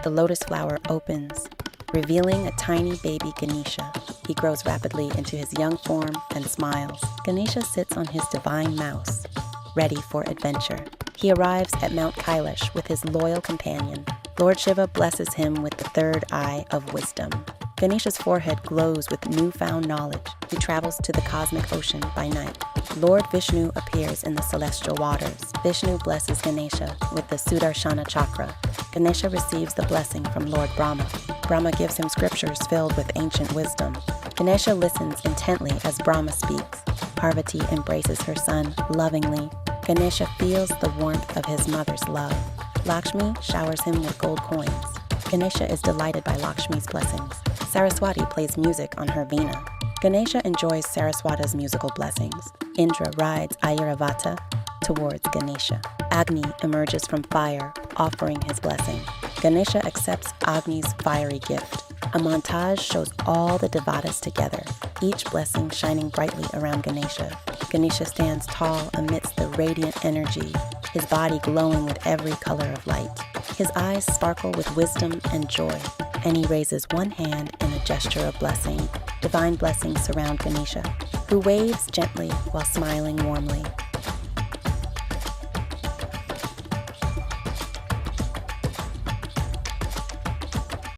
the lotus flower opens, revealing a tiny baby Ganesha. He grows rapidly into his young form and smiles. Ganesha sits on his divine mouse, ready for adventure. He arrives at Mount Kailash with his loyal companion. Lord Shiva blesses him with the third eye of wisdom. Ganesha's forehead glows with newfound knowledge. He travels to the cosmic ocean by night. Lord Vishnu appears in the celestial waters. Vishnu blesses Ganesha with the Sudarshana chakra. Ganesha receives the blessing from Lord Brahma. Brahma gives him scriptures filled with ancient wisdom. Ganesha listens intently as Brahma speaks. Parvati embraces her son lovingly. Ganesha feels the warmth of his mother's love. Lakshmi showers him with gold coins. Ganesha is delighted by Lakshmi's blessings. Saraswati plays music on her veena. Ganesha enjoys Saraswati's musical blessings. Indra rides Airavata towards Ganesha. Agni emerges from fire, offering his blessing. Ganesha accepts Agni's fiery gift. A montage shows all the devatas together, each blessing shining brightly around Ganesha. Ganesha stands tall amidst the radiant energy, his body glowing with every color of light. His eyes sparkle with wisdom and joy, and he raises one hand in a gesture of blessing. Divine blessings surround Ganesha, who waves gently while smiling warmly.